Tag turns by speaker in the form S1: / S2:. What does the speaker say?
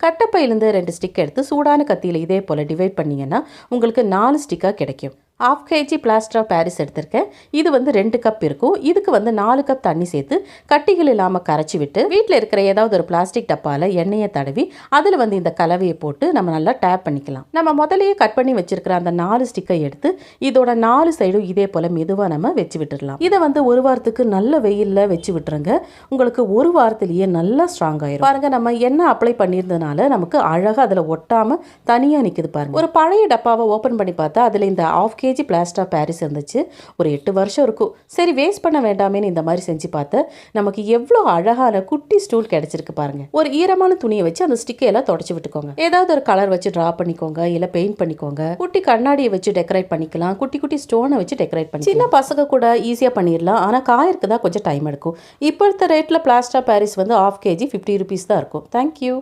S1: கட்டப்பையிலேருந்து 2 stick எடுத்து சூடான கத்தியில் இதே போல் டிவைட் பண்ணிங்கன்னா உங்களுக்கு 4 ஸ்டிக்காக கிடைக்கும். 1/2 kg பிளாஸ்டர் ஆஃப் பாரிஸ் எடுத்திருக்கேன். இது வந்து 2 கப் இருக்கும். இதுக்கு வந்து 4 கப் தண்ணி சேர்த்து கட்டிகள் இல்லாமல் கரைச்சி விட்டு வீட்டில் இருக்கிற ஏதாவது ஒரு பிளாஸ்டிக் டப்பாவில் எண்ணெயை தடவி அதில் வந்து இந்த கலவையை போட்டு நம்ம நல்லா டேப் பண்ணிக்கலாம். நம்ம முதலையே கட் பண்ணி வச்சிருக்கிற அந்த 4 ஸ்டிக்கை எடுத்து இதோட 4 சைடும் இதே போல் மெதுவாக நம்ம வச்சு விட்டுடலாம். இதை வந்து 1 வாரத்துக்கு நல்ல வெயிலில் வச்சு விட்டுருங்க. உங்களுக்கு 1 வாரத்திலேயே நல்லா ஸ்ட்ராங் ஆயிரும். பாருங்க, நம்ம எண்ணெய் அப்ளை பண்ணியிருந்ததுனால நமக்கு அழகாக அதில் ஒட்டாமல் தனியாக நிற்குது பாருங்க. ஒரு பழைய டப்பாவை ஓப்பன் பண்ணி பார்த்தா அதில் இந்த 1/2 kg பிளாஸ்டர் ஆஃப் பாரிஸ் இருந்துச்சு. ஒரு 8 வருஷம் இருக்கும். சரி, வேஸ்ட் பண்ண வேண்டாமேன்னு இந்த மாதிரி செஞ்சு பார்த்தேன். நமக்கு எவ்வளோ அழகான குட்டி ஸ்டூல் கிடைச்சிருக்கு பாருங்க. ஒரு ஈரமான துணியை வச்சு அந்த ஸ்டிக்கை எல்லாம் தொடச்சி விட்டுக்கோங்க. ஏதாவது ஒரு கலர் வச்சு டிரா பண்ணிக்கோங்க, இல்லை பெயிண்ட் பண்ணிக்கோங்க. குட்டி கண்ணாடியை வச்சு டெக்கரேட் பண்ணிக்கலாம். குட்டி குட்டி ஸ்டோனை வச்சு டெக்கரேட் பண்ணி சின்ன பசங்க கூட ஈஸியாக பண்ணிடலாம். ஆனால் காயிருக்கு தான் கொஞ்சம் டைம் எடுக்கும். இப்போ இருக்க ரேட்டில் பிளாஸ்டர் ஆஃப் பாரிஸ் வந்து 1/2 kg 50 rupees தான் இருக்கும். தேங்க்யூ.